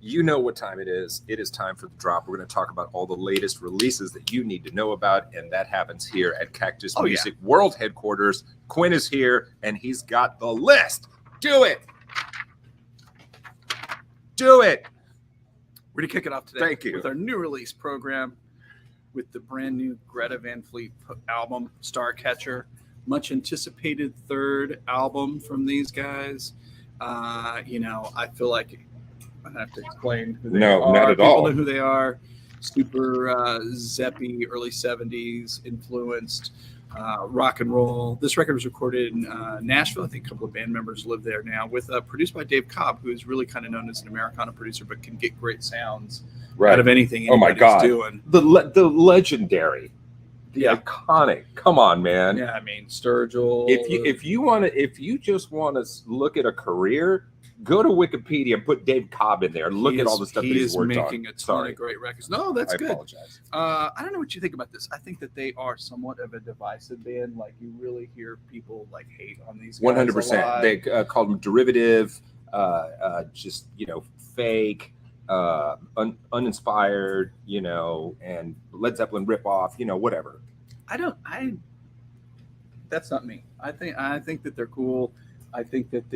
You know what time it is. It is time for the drop. We're going to talk about all the latest releases that you need to know about, and that happens here at Cactus Music World Headquarters. Quinn is here, and he's got the list. Do it. Do it. We're going to kick it off today Thank you. with our new release program with the brand new Greta Van Fleet album, Starcatcher. Much anticipated third album from these guys. I feel like I have to explain who they are. No, not at People all. know who they are. Super Zeppy, early 70s influenced rock and roll. This record was recorded in Nashville. I think a couple of band members live there now. With produced by Dave Cobb, who is really kind of known as an Americana producer, but can get great sounds out of anything. Oh my God! Doing. The legendary, the iconic. Come on, man. Yeah, I mean Sturgill. If you just want to look at a career, go to Wikipedia and put Dave Cobb in there. Look at all the stuff that he's worked on. He is making a ton of great records. No, that's good. I apologize. I don't know what you think about this. I think that they are somewhat of a divisive band. Like you really hear people like hate on these guys 100%. They called them derivative, just fake, uninspired, and Led Zeppelin ripoff, whatever. That's not me. I think that they're cool. I think that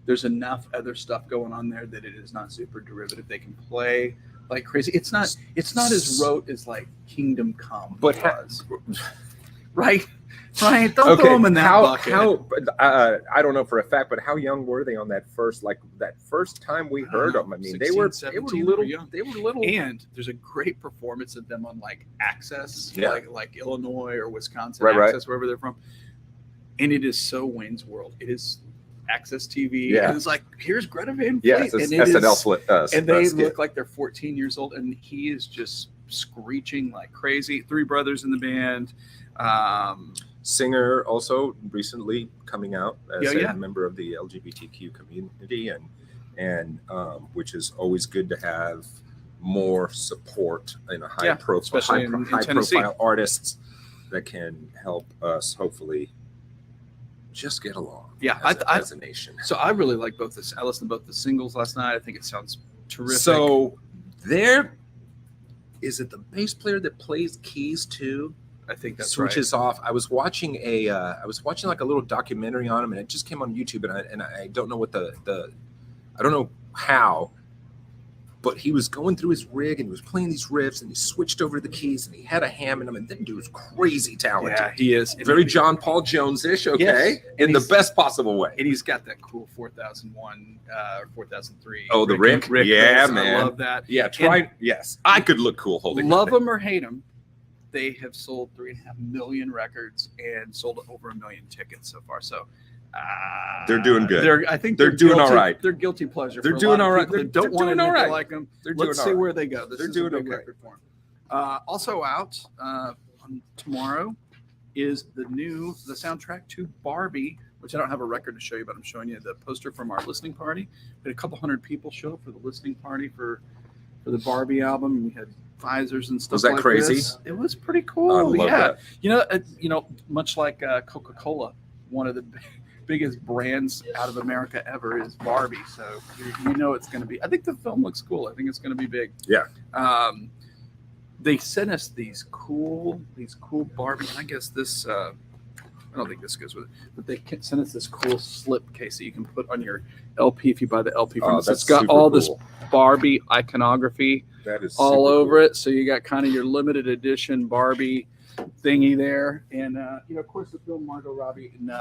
there's enough other stuff going on there that it is not super derivative. They can play like crazy. It's not as rote as like Kingdom Come was. Right? Don't throw them in that bucket. I don't know for a fact, but how young were they on that first time we heard them? I mean, 16, they were 17, little. Young. They were little. And there's a great performance of them on like Access, like Illinois or Wisconsin, Access, wherever they're from. And it is so Wayne's World. It is Access TV. Yeah. And it's like, here's Greta Van Fleet. Yes, it's SNL and they look like they're 14 years old, and he is just screeching like crazy. Three brothers in the band. Singer also recently coming out as a member of the LGBTQ community, and which is always good to have more support in a high profile artists that can help us hopefully just get along. As a nation. So I really like both this. I listened to both the singles last night. I think it sounds terrific. So is it the bass player that plays keys too? I think that's switches off. I was watching like a little documentary on him, and it just came on YouTube, and I don't know what I don't know how, but he was going through his rig and he was playing these riffs, and he switched over to the keys, and he had a ham in him, and that dude was crazy talented. Yeah, he is very John Paul Jones-ish, in the best possible way. And he's got that cool 4001, 4003. Oh, the Rick, yeah, man, I love that. Yeah, I could look cool holding. Love them or hate them. They have sold 3.5 million records and sold over 1 million tickets so far. So they're doing good. I think they're doing all right. They're guilty pleasure. They're doing all right. They don't want to like them. Let's see where they go. They're doing okay. Record for them. Also out tomorrow is the soundtrack to Barbie, which I don't have a record to show you, but I'm showing you the poster from our listening party. We had a couple hundred people show up for the listening party for the Barbie album, and we had Pfizer's and stuff. Was that like crazy? This. It was pretty cool. I love that. Much like Coca-Cola, one of the biggest brands out of America ever is Barbie. So it's going to be. I think the film looks cool. I think it's going to be big. Yeah. They sent us these cool Barbie. I guess this. I don't think this goes with it, but they sent us this cool slip case that you can put on your LP if you buy the LP from us. It's got all this Barbie iconography all over it. So you got kind of your limited edition Barbie thingy there. And, of course, the film Margot Robbie and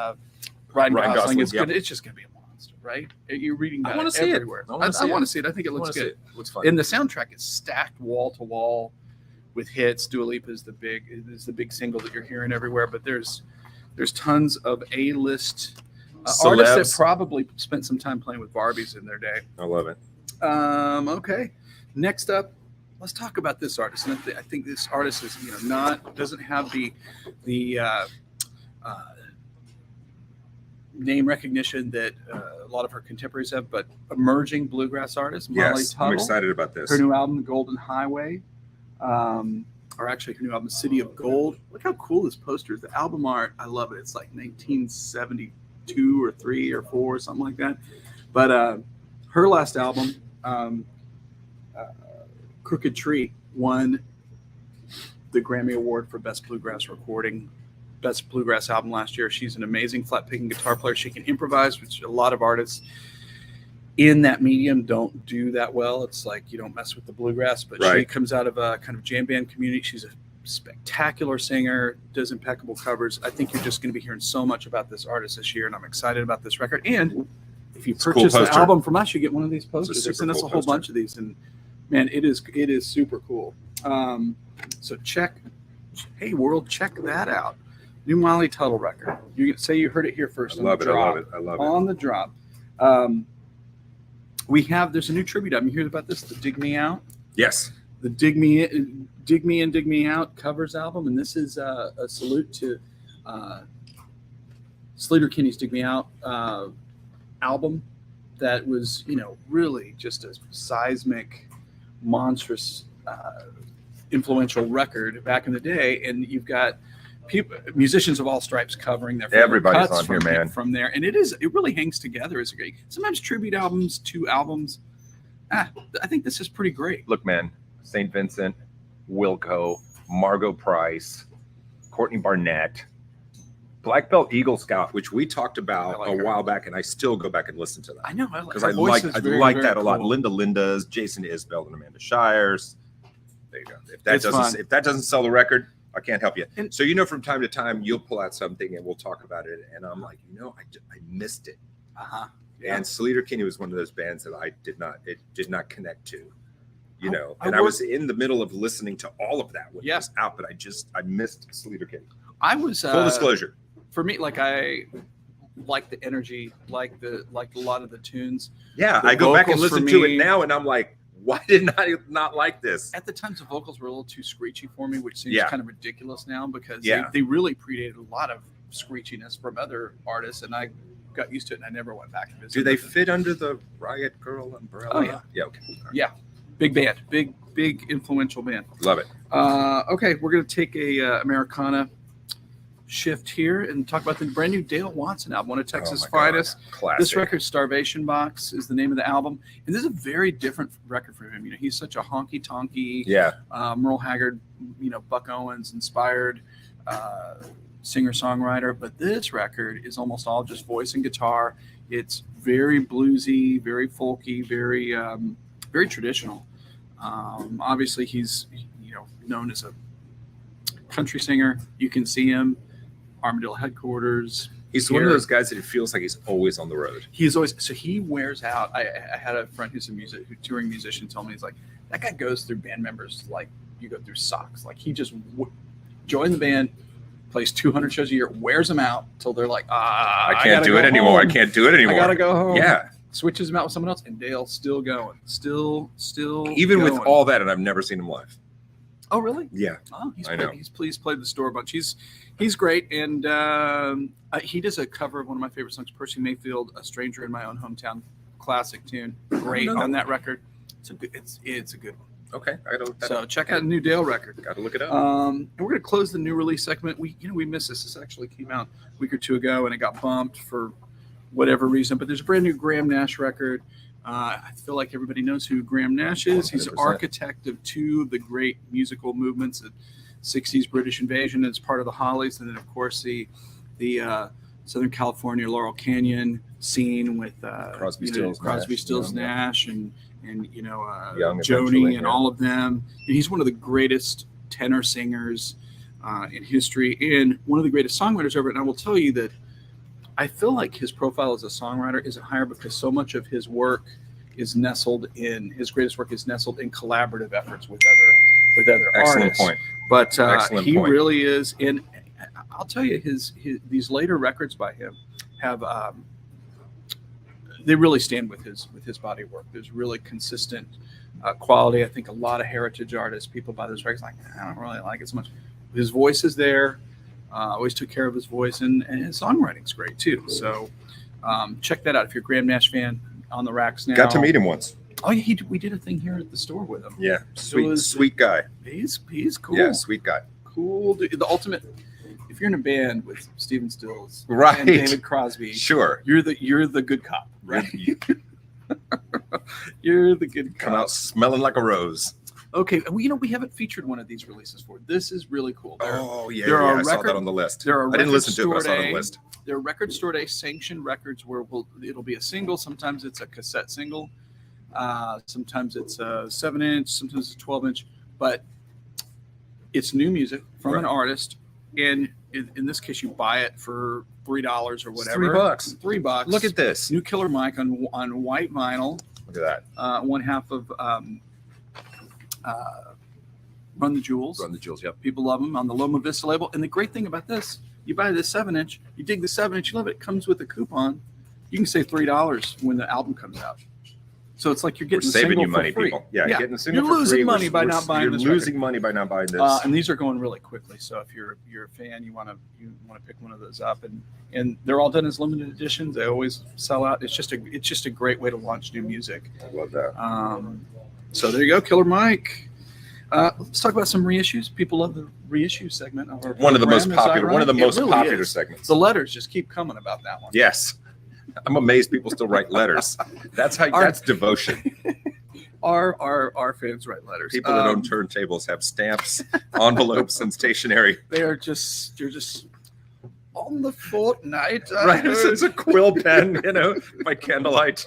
Ryan Gosling is good. It's just going to be a monster, right? You're reading that everywhere. I want to see it. I think it looks good. It looks fun. And the soundtrack is stacked wall to wall with hits. Dua Lipa is the big single that you're hearing everywhere. But there's tons of A-list artists that probably spent some time playing with Barbies in their day. I love it. Okay. Next up, let's talk about this artist. And I think this artist is, doesn't have the name recognition that a lot of her contemporaries have, but emerging bluegrass artist, Molly Tuttle. I'm excited about this. Her new album, Golden Highway, or actually her new album, City of Gold. Look how cool this poster is. The album art, I love it. It's like 1972 or 3 or 4 or something like that. But her last album, Crooked Tree won the Grammy Award for Best Bluegrass Recording, Best Bluegrass Album last year. She's an amazing flat picking guitar player. She can improvise, which a lot of artists in that medium don't do that well. It's like you don't mess with the bluegrass, but she comes out of a kind of jam band community. She's a spectacular singer, does impeccable covers. I think you're just going to be hearing so much about this artist this year, and I'm excited about this record. And if you purchase the album from us, you get one of these posters. They send us a whole bunch of these, and man, it is super cool. So hey world, check that out. New Molly Tuttle record. You can say you heard it here first. I love it. On the drop. There's a new tribute album. You heard about this? The Dig Me Out? Yes. The Dig Me In, Dig Me Out covers album. And this is a salute to Slater Kinney's Dig Me Out album that was, really just a seismic, monstrous, influential record back in the day. And you've got musicians of all stripes covering their everybody's cuts on here, man. From there, and it really hangs together as a great. Sometimes tribute albums, 2 albums. I think this is pretty great. Look, man, St. Vincent, Wilco, Margot Price, Courtney Barnett, Black Belt Eagle Scout, which we talked about a while back, and I still go back and listen to that. I know, because I like that a lot. Linda Linda's, Jason Isbell, and Amanda Shires. There you go. If that doesn't sell the record, I can't help you. And so, from time to time, you'll pull out something and we'll talk about it. And I'm like, I missed it. Yeah. And Slater Kinney was one of those bands that it did not connect to, I was in the middle of listening to all of that when it was out, but I missed Slater Kinney. I was full disclosure. For me, I like the energy, like a lot of the tunes. Yeah. I go back and listen to it now and I'm like, why did I not like this? At the time, the vocals were a little too screechy for me, which seems kind of ridiculous now because they really predated a lot of screechiness from other artists, and I got used to it and I never went back to visit. Do they fit under the Riot Girl umbrella? Oh, yeah. Yeah, okay. Right. Yeah. Big band. Big influential band. Love it. Okay, we're going to take a Americana shift here and talk about the brand new Dale Watson album, one of Texas' finest. Classic. This record, Starvation Box, is the name of the album, and this is a very different record for him. He's such a honky-tonky, Merle Haggard, Buck Owens inspired singer-songwriter, but this record is almost all just voice and guitar. It's very bluesy, very folky, very very traditional. Obviously, he's known as a country singer. You can see him Armadillo headquarters. He's one of those guys that it feels like he's always on the road. He wears out. I had a friend who's a touring musician tell me, he's like, that guy goes through band members like you go through socks. Like he just joined the band, plays 200 shows a year, wears them out till they're like, I can't do it anymore. I can't do it anymore. I gotta go home. Yeah. Switches them out with someone else, and Dale's still going. Still even going. with all that, and I've never seen him live. Oh, really? Yeah. Oh, he's played the store a bunch. He's great, and he does a cover of one of my favorite songs, Percy Mayfield, "A Stranger in My Own Hometown," classic tune. Great on that record. It's a good one. Okay, so check out a new Dale record. Got to look it up. And we're gonna close the new release segment. We missed this. This actually came out a week or two ago, and it got bumped for whatever reason. But there's a brand new Graham Nash record. I feel like everybody knows who Graham Nash is. He's 100%. An architect of 2 of the great musical movements, the 60s British Invasion as part of the Hollies, and then, of course, the Southern California Laurel Canyon scene with Crosby, Stills, Nash, and Young Joni and all of them. And he's one of the greatest tenor singers in history and one of the greatest songwriters ever. And I will tell you that I feel like his profile as a songwriter isn't higher because so much of his work is nestled in collaborative efforts with other artists. Point. But he really is. And I'll tell you, these later records by him have they really stand with his body of work. There's really consistent quality. I think a lot of heritage artists, people buy those records like, I don't really like it so much. His voice is there. Always took care of his voice, and his songwriting's great too. So check that out if you're a Graham Nash fan. On the racks now. Got to meet him once. Oh yeah, we did a thing here at the store with him. Yeah, sweet guy. He's cool. Yeah, sweet guy. Cool. The ultimate. If you're in a band with Stephen Stills, right, and David Crosby, sure, you're the good cop, right? You're the good cop. Come out smelling like a rose. Okay, we haven't featured one of these releases for. This is really cool. I saw that on the list. I didn't listen to it, but I saw it on the list. There are Record Store Day sanctioned records where it'll be a single. Sometimes it's a cassette single. Sometimes it's a 7-inch. Sometimes it's a 12-inch. But it's new music from an artist, and in this case, you buy it for $3 or whatever. $3. $3. Look at this. New Killer Mike on white vinyl. Look at that. One half of Run the Jewels. Run the Jewels, yep. People love them on the Loma Vista label. And the great thing about this, you buy this 7-inch, you dig the 7-inch, you love it. It comes with a coupon. You can save $3 when the album comes out. So it's like you're getting saving you money, for free. People. Yeah, getting the single you're for losing free. money by not buying this. You're losing money by not buying this. And these are going really quickly. So if you're a fan, you want to pick one of those up, and they're all done as limited editions. They always sell out. It's just a great way to launch new music. I love that. So there you go, Killer Mike. Let's talk about some reissues. People love the reissue segment of our one of the program, most popular. One of the most really popular is. segments. The letters just keep coming about that one. Yes, I'm amazed people still write letters. That's devotion. Our fans write letters. People that own turntables have stamps, envelopes, and stationery. You're just on the fortnight. Right, it's a quill pen, by candlelight.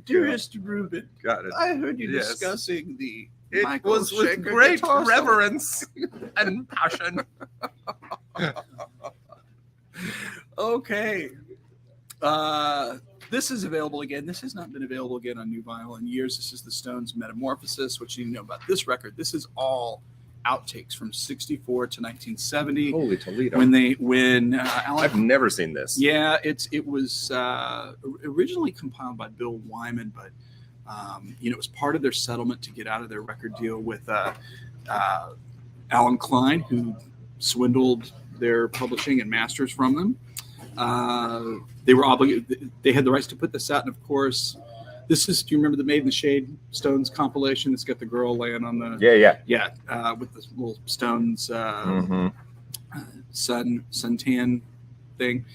Dearest Ruben, got it. I heard you discussing the. It was with great reverence and passion. Okay. This is available again. This has not been available again on new vinyl in years. This is the Stones' Metamorphosis. What you need to know about this record? This is all outtakes from '64 to 1970. Holy Toledo! When Alan, I've never seen this. Yeah, it was originally compiled by Bill Wyman, but it was part of their settlement to get out of their record deal with Alan Klein, who swindled their publishing and masters from them. They were obligated. They had the rights to put this out, and of course, this is. Do you remember the Made in the Shade Stones compilation? It's got the girl laying on the with this little Stones suntan thing.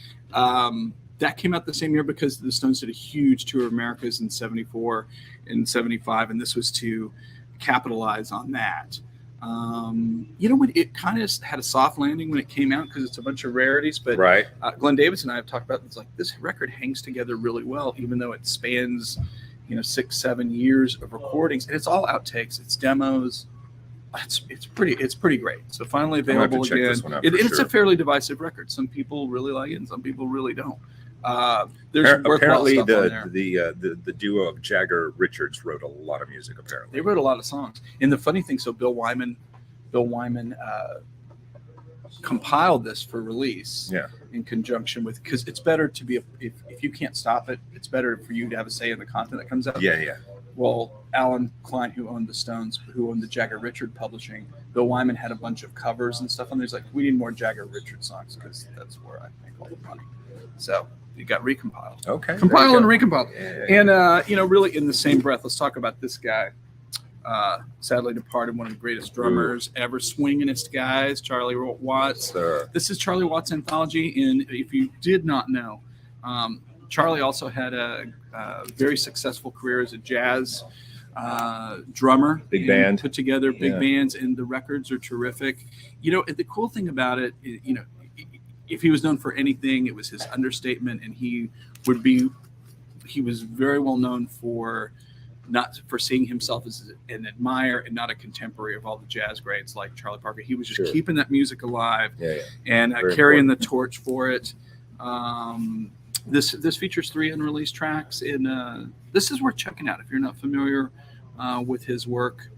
That came out the same year because the Stones did a huge tour of Americas in '74 and '75, and this was to capitalize on that. When it kind of had a soft landing when it came out because it's a bunch of rarities, but Glenn Davis and I have talked about it's like this record hangs together really well, even though it spans 6-7 years of recordings, and it's all outtakes, it's demos. It's pretty great. So finally available again. It's a fairly divisive record. Some people really like it, and some people really don't. There's apparently the duo of Jagger Richards wrote a lot of music. Apparently, they wrote a lot of songs. And the funny thing, so Bill Wyman compiled this for release. In conjunction with, because it's better to be if you can't stop it, it's better for you to have a say in the content that comes out. Well, Alan Klein, who owned the Stones, who owned the Jagger Richard publishing, Bill Wyman had a bunch of covers and stuff on there. He's like, we need more Jagger Richard songs because that's where I make all the money. So it got recompiled. Okay. Compiled and recompiled. And, really in the same breath, let's talk about this guy. Sadly departed, one of the greatest drummers ever, swinginest guys, Charlie Watts. This is Charlie Watts' Anthology. And if you did not know, Charlie also had a very successful career as a jazz drummer. Big band. Put together big bands, and the records are terrific. The cool thing about it, if he was known for anything, it was his understatement, and he was very well known for seeing himself as an admirer and not a contemporary of all the jazz greats like Charlie Parker. He was just keeping that music alive and carrying the torch for it. This features 3 unreleased tracks, and this is worth checking out if you're not familiar with his work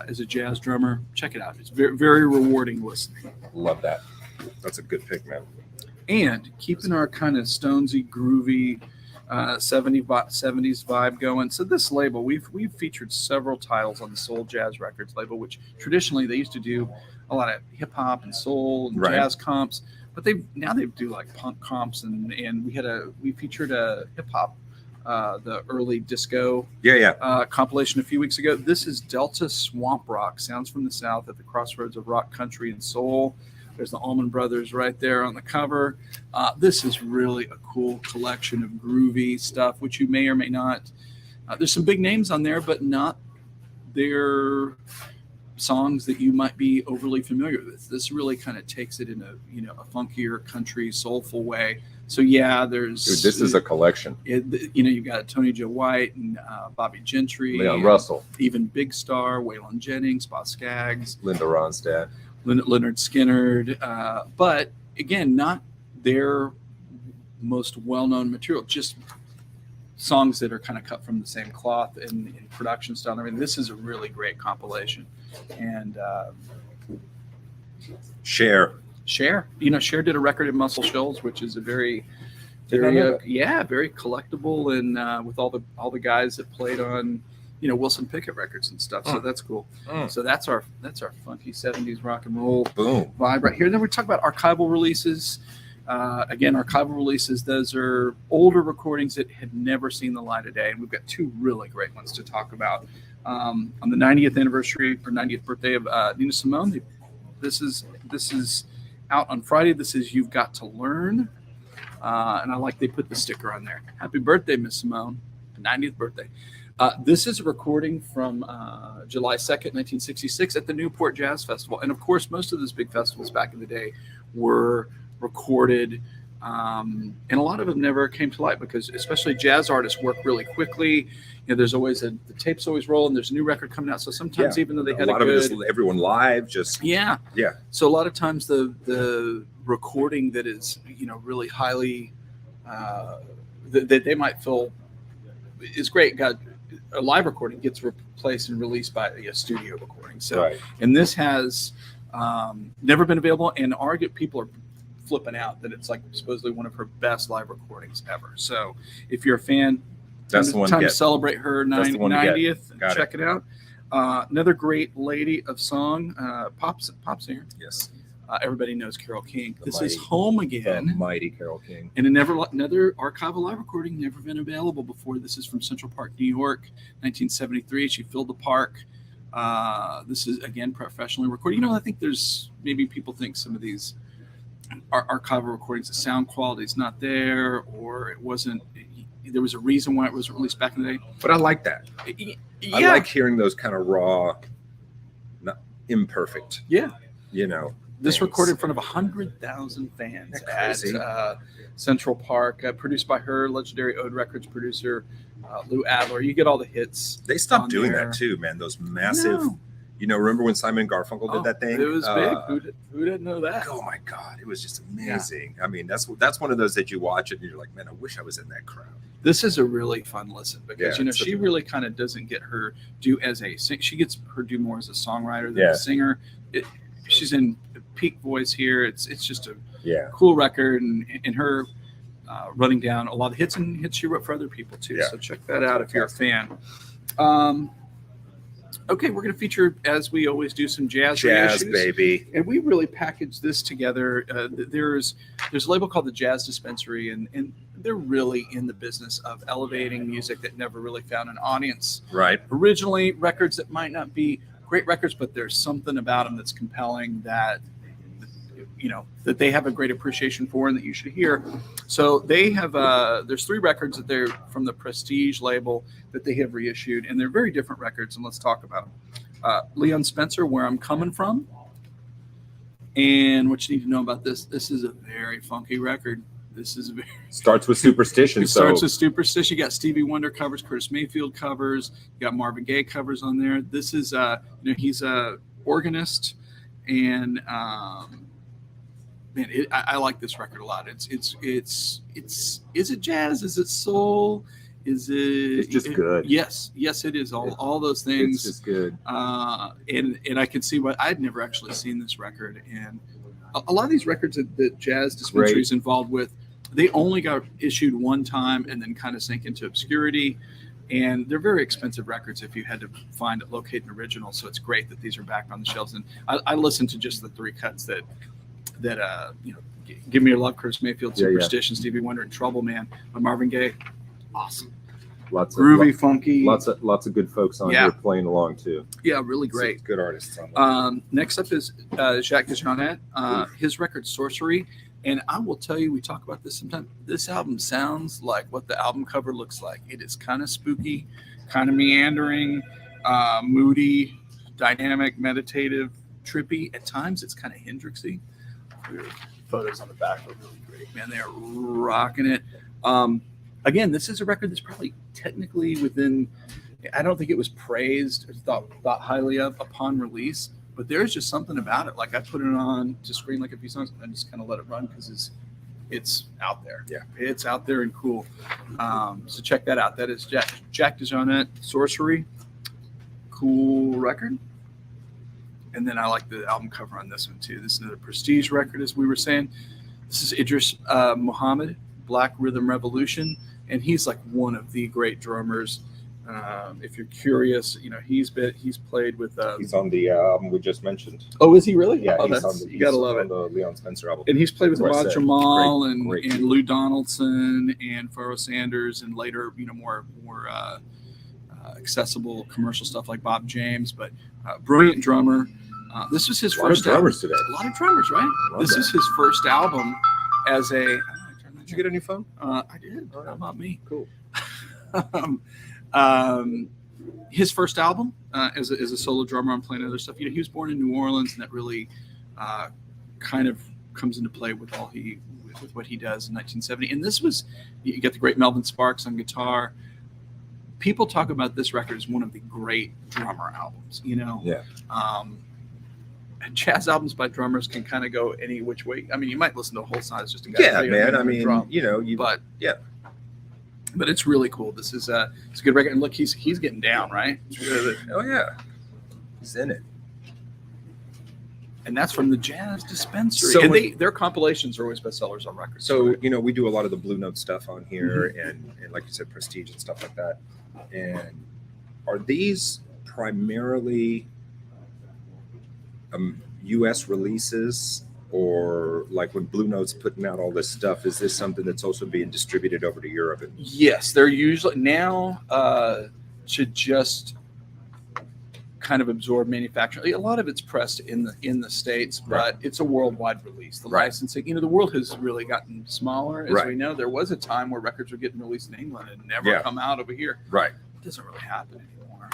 as a jazz drummer. Check it out. It's very, very rewarding listening. Love that. That's a good pick, man. And keeping our kind of Stonesy, groovy 70s vibe going. So this label, we've featured several titles on the Soul Jazz Records label, which traditionally they used to do a lot of hip hop and soul and jazz comps, but they do like punk comps, and we featured a hip hop, the early disco compilation a few weeks ago. This is Delta Swamp Rock, sounds from the South at the crossroads of rock, country, and soul. There's the Allman Brothers right there on the cover. This is really a cool collection of groovy stuff, which you may or may not. There's some big names on there, but not they're songs that you might be overly familiar with. This really kind of takes it in a a funkier country soulful way. So yeah, there's this is a collection. You've got Tony Joe White and Bobby Gentry, Leon Russell, even Big Star, Waylon Jennings, Bob Skaggs, Linda Ronstadt, Leonard Skinner. But again, not their most well-known material, just songs that are kind of cut from the same cloth in production style. I mean, this is a really great compilation. And Cher, Cher did a record at Muscle Shoals, which is a very very collectible, and with all the guys that played on Wilson Pickett records and stuff. So that's cool. So that's our funky 70s rock and roll vibe right here. Then we talk about archival releases. Again, archival releases, those are older recordings that had never seen the light of day, and we've got two really great ones to talk about. On the 90th anniversary or 90th birthday of Nina Simone, this is out on Friday. This is You've Got to Learn, and I like they put the sticker on there. Happy birthday, Miss Simone, 90th birthday. This is a recording from July 2nd, 1966 at the Newport Jazz Festival. And of course, most of those big festivals back in the day were recorded, and a lot of them never came to light because especially jazz artists work really quickly. There's always the tapes always roll, and there's a new record coming out. So sometimes even though they had a lot of it is everyone live, just So a lot of times the recording that is really highly that they might feel is great. A live recording gets replaced and released by a studio recording. So and this has never been available, and people are flipping out that it's like supposedly one of her best live recordings ever. So if you're a fan, that's the one to celebrate her 90th. Check it out. Another great lady of song, pop singer. Yes. Everybody knows Carole King. This is Home Again. The mighty Carole King. And another archival live recording, never been available before. This is from Central Park, New York, 1973. She filled the park. This is, again, professionally recorded. I think there's maybe people think some of these archival recordings, the sound quality is not there, or it wasn't. There was a reason why it wasn't released back in the day. But I like that. I like hearing those kind of raw, imperfect. Yeah. This recorded in front of 100,000 fans at Central Park, produced by her legendary Ode Records producer, Lou Adler. You get all the hits. They stopped doing that too, man. Those massive, remember when Simon and Garfunkel did that thing? It was big. Who didn't know that? Oh my God. It was just amazing. Yeah. I mean, that's one of those that you watch it and you're like, man, I wish I was in that crowd. This is a really fun listen because, she really kind of doesn't get her due as she gets her due more as a songwriter than a singer. She's in peak voice here. It's just a cool record, and her running down a lot of hits she wrote for other people too. So check that out if you're a fan. Okay, we're going to feature, as we always do, some jazz reissues, baby, and we really packaged this together. There's a label called the Jazz Dispensary, and they're really in the business of elevating music that never really found an audience. Right. Originally, records that might not be great records, but there's something about them that's compelling that that they have a great appreciation for and that you should hear. So they have there's 3 records that they're from the Prestige label that they have reissued, and they're very different records, and let's talk about them. Leon Spencer, Where I'm Coming From. And what you need to know about this is a very funky record. This is starts with Superstition. Starts with Superstition. You got Stevie Wonder covers, Curtis Mayfield covers, you got Marvin Gaye covers on there. This is he's a organist, and man, I like this record a lot. It's is it jazz? Is it soul? Is it? It's just good. Yes, it is. All those things. It's just good. And I can see why I'd never actually seen this record. And a lot of these records that Jazz Dispensary is involved with, they only got issued one time and then kind of sank into obscurity. And they're very expensive records if you had to locate an original. So it's great that these are back on the shelves. And I listened to just the 3 cuts that Give Me Your Love, Curtis Mayfield, Superstition, Stevie Wonder, and Trouble Man by Marvin Gaye. Awesome. Lots of groovy, funky. Lots of good folks on here playing along too. Yeah, really great. Some good artists on there. Next up is Jacques DeJohnette. His record Sorcery. And I will tell you, we talk about this sometimes. This album sounds like what the album cover looks like. It is kind of spooky, kind of meandering. moody, dynamic, meditative, trippy. At times, it's kind of Hendrixy. Photos on the back are really great, man. They are rocking it. Again, this is a record that's probably technically within. I don't think it was praised or thought highly of upon release, but there's just something about it. Like I put it on to screen like a few songs and I just kind of let it run because it's out there. Yeah, it's out there and cool. So check that out. That is Jack DeJohnette, Sorcery. Cool record. And then I like the album cover on this one too. This is another prestige record, as we were saying. This is Idris Muhammad, Black Rhythm Revolution, and he's like one of the great drummers. If you're curious, he's played with. He's on the album we just mentioned. Oh, is he really? Yeah, you gotta love it. The Leon Spencer album, and he's played with Rod Jamal great and Lou Donaldson and Pharoah Sanders, and later, more accessible commercial stuff like Bob James. But brilliant drummer. This was his first. A lot of drummers today. A lot of drummers, right? This is his first album as a. Did you get a new phone? I did. How about me? Cool. His first album as a solo drummer on playing other stuff. He was born in New Orleans, and that really kind of comes into play with with what he does in 1970. And this was, you get the great Melvin Sparks on guitar. People talk about this record as one of the great drummer albums. Yeah. Jazz albums by drummers can kind of go any which way. I mean, you might listen to a whole song as just a guy. Yeah, man. I mean, but it's really cool. This is it's a good record. And look, he's getting down, right? Oh yeah, he's in it. And that's from the Jazz Dispensary. So and their compilations are always bestsellers on records. So we do a lot of the Blue Note stuff on here, and like you said, Prestige and stuff like that. And are these primarily U.S. releases? Or like when Blue Note's putting out all this stuff, is this something that's also being distributed over to Europe? Yes, they're usually now to just kind of absorb manufacturing. A lot of it's pressed in the States, but it's a worldwide release. The licensing, the world has really gotten smaller. As we know, there was a time where records were getting released in England and never come out over here. Right. It doesn't really happen anymore.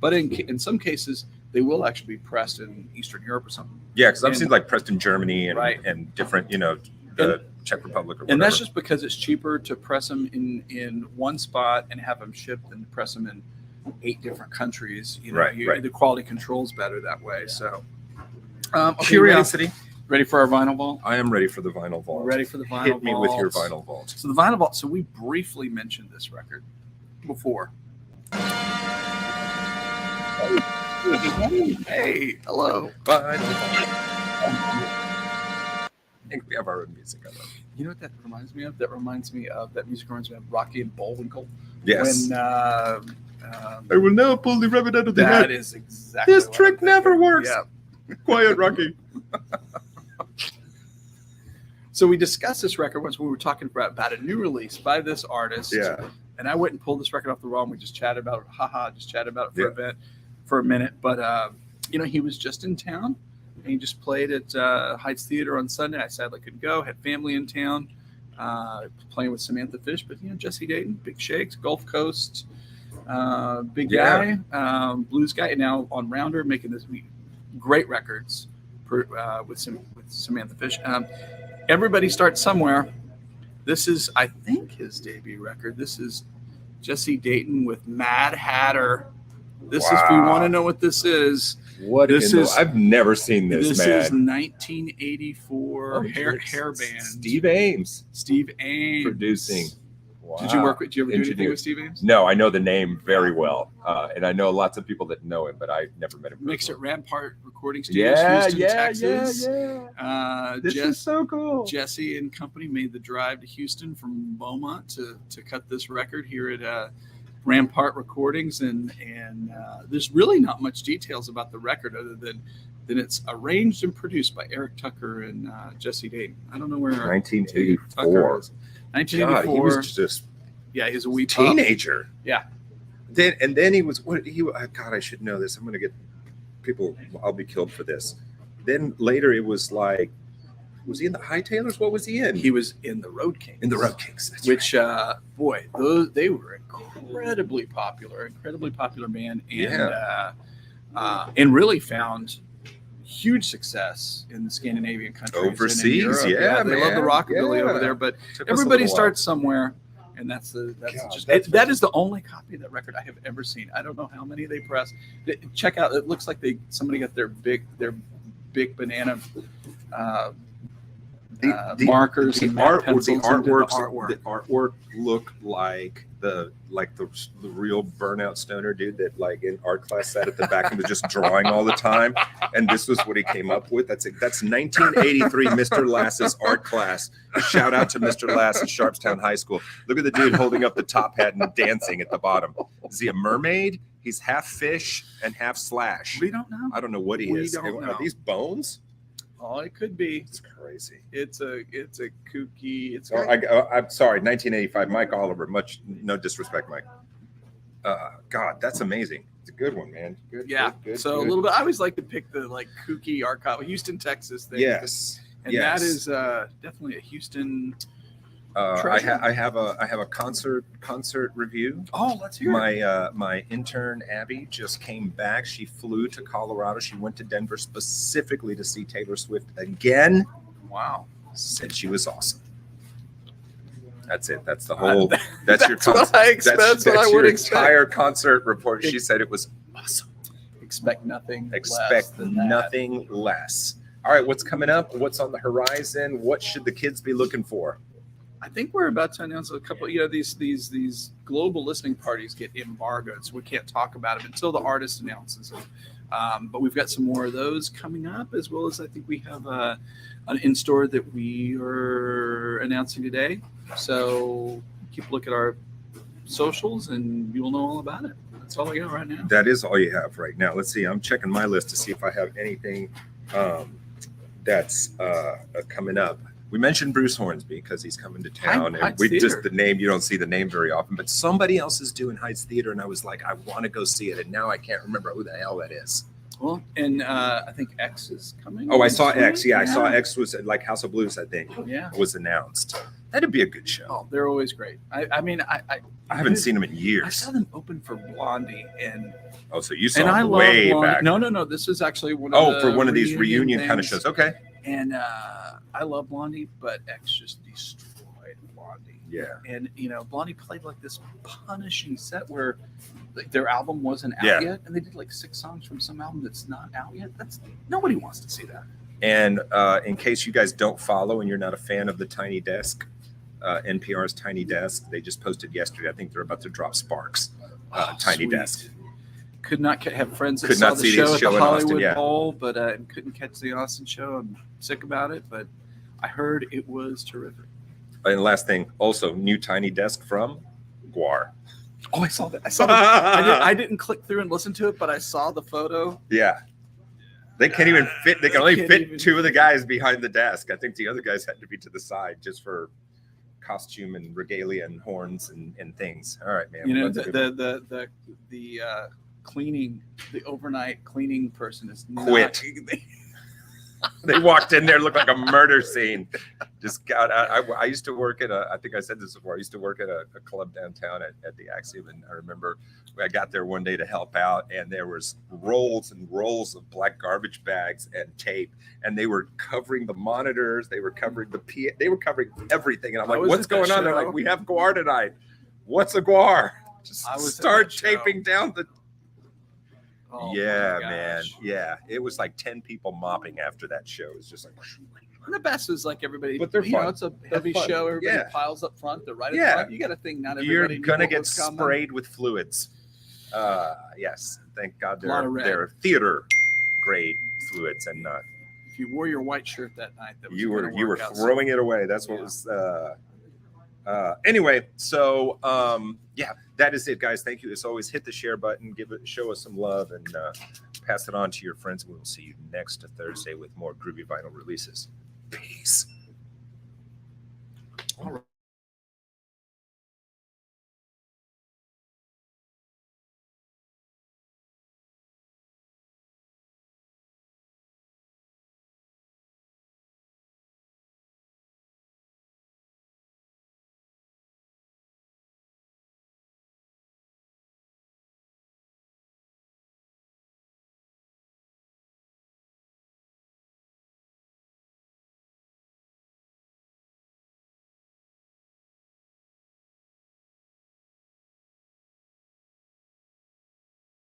But in some cases, they will actually be pressed in Eastern Europe or something. Yeah, because I've seen like pressed in Germany and different, the Czech Republic or whatever. And that's just because it's cheaper to press them in one spot and have them shipped than to press them in 8 different countries. The quality control's better that way. So, curiosity. Ready for our vinyl vault? I am ready for the vinyl vault. Ready for the vinyl vault. Hit me with your vinyl vault. So the vinyl vault. So we briefly mentioned this record before. Hey, hello. Bye. I think we have our own music. You know what that reminds me of? That music reminds me of Rocky and Bullwinkle. Yes. When I will now pull the rabbit out of the hat. That is exactly. This trick never works. Yeah. Quiet, Rocky. So we discussed this record once when we were talking about a new release by this artist. Yeah. And I went and pulled this record off the wall and we just chatted about it. For a minute, but he was just in town and he just played at Heights Theater on Sunday. I sadly couldn't go, had family in town, playing with Samantha Fish, but Jesse Dayton, Big Shakes, Gulf Coast, big guy, blues guy, and now on Rounder making this great records with Samantha Fish. Everybody Starts Somewhere. This is, I think, his debut record. This is Jesse Dayton with Mad Hatter. This is, if you want to know what this is. I've never seen this, This man. is 1984 hair band. Steve Ames. Producing. Wow. Did you ever do anything with Steve Ames? No, I know the name very well. And I know lots of people that know him, but I never met him. Mixed at Rampart Recording Studios, Houston, Texas. This is so cool. Jesse and company made the drive to Houston from Beaumont to cut this record here at Rampart Recordings, and there's really not much details about the record other than it's arranged and produced by Eric Tucker and Jesse Dayton. I don't know where 1984 is. 1984. God, he was just he's a wee teenager. Pup. Yeah. Then he was God, I should know this. I'm gonna get people. I'll be killed for this. Then later it was like Was he in the Hightailers? What was he in? He was in the Road Kings. In the Road Kings, that's which boy, they were incredibly popular band, and really found huge success in the Scandinavian countries. Overseas, and in Europe. They love the rockabilly over there, but everybody starts somewhere, and that is the only copy of that record I have ever seen. I don't know how many they pressed. Check out, it looks like somebody got their big banana markers and pencils. The artwork looked like the real burnout stoner dude that like in art class sat at the back and was just drawing all the time, and this was what he came up with. That's 1983 Mr. Lass's art class. Shout out to Mr. Lass at Sharpstown High School. Look at the dude holding up the top hat and dancing at the bottom. Is he a mermaid? He's half fish and half Slash. We don't know. I don't know what he is. Are these bones? Oh, it could be. It's crazy. It's a kooky. I'm sorry, 1985. Mike Oliver. Much no disrespect, Mike. God, that's amazing. It's a good one, man. Good. A little bit. I always like to pick the like kooky archival Houston, Texas thing. Yes, and that is definitely a Houston. I have a concert review. Oh, let's hear it. My intern Abby just came back. She flew to Colorado. She went to Denver specifically to see Taylor Swift again. Wow. Said she was awesome. That's it. That's the whole. That's your what I expect. That's what I would expect. Entire concert report. She said it was awesome. Expect nothing. Nothing less. All right, what's coming up? What's on the horizon? What should the kids be looking for? I think we're about to announce a couple. These global listening parties get embargoed, so we can't talk about it until the artist announces it. But we've got some more of those coming up, as well as I think we have an in-store that we are announcing today. So keep a look at our socials, and you'll know all about it. That's all I got right now. That is all you have right now. Let's see. I'm checking my list to see if I have anything that's coming up. We mentioned Bruce Hornsby because he's coming to town, and just the name, you don't see the name very often, but somebody else is doing Heights Theater, and I was like, I want to go see it, and now I can't remember who the hell that is. Well, and I think X is coming. Oh, I saw X. Yeah, I saw X was at like House of Blues, I think. Yeah, was announced. That'd be a good show. Oh, they're always great. I mean, I haven't seen them in years. I saw them open for Blondie, and so you saw them way back. No. This is actually one of these reunion kind of shows. Okay. And I love Blondie, but X just destroyed Blondie. Yeah. And Blondie played like this punishing set where like their album wasn't out yet, and they did like 6 songs from some album that's not out yet. Nobody wants to see that. And in case you guys don't follow and you're not a fan of the Tiny Desk, NPR's Tiny Desk, they just posted yesterday. I think they're about to drop Sparks. Tiny sweet. Desk. Could not have friends that saw the show at the Hollywood Bowl, but couldn't catch the Austin show. I'm sick about it, but I heard it was terrific. And last thing, also new Tiny Desk from Guar. Oh, I saw that. I didn't click through and listen to it, but I saw the photo. Yeah. They can't even fit. They can only fit 2 of the guys behind the desk. I think the other guys had to be to the side just for costume and regalia and horns and things. All right, man. The cleaning, the overnight cleaning person is quit. They walked in there, looked like a murder scene. Just got out. I used to work at I think I said this before. I used to work at a club downtown at the Axiom, and I remember I got there one day to help out, and there was rolls and rolls of black garbage bags and tape, and they were covering the monitors, they were covering the PA, they were covering everything, and I'm like, "What's going on?" They're like, "We have Guar tonight." What's a Guar? Just start taping down the. Oh, yeah, man. Yeah. It was like 10 people mopping after that show. It was just like. And the best is like everybody, but they're fun. It's a heavy show. Everybody piles up front. They're right at front. You got to think not everybody. You're going to get sprayed with fluids. Yes. Thank God they're theater grade fluids and not. If you wore your white shirt that night, you were throwing it away. That's what was. Anyway, so that is it, guys. Thank you. As always, hit the share button, show us some love, and pass it on to your friends. We will see you next Thursday with more groovy vinyl releases. Peace. All right.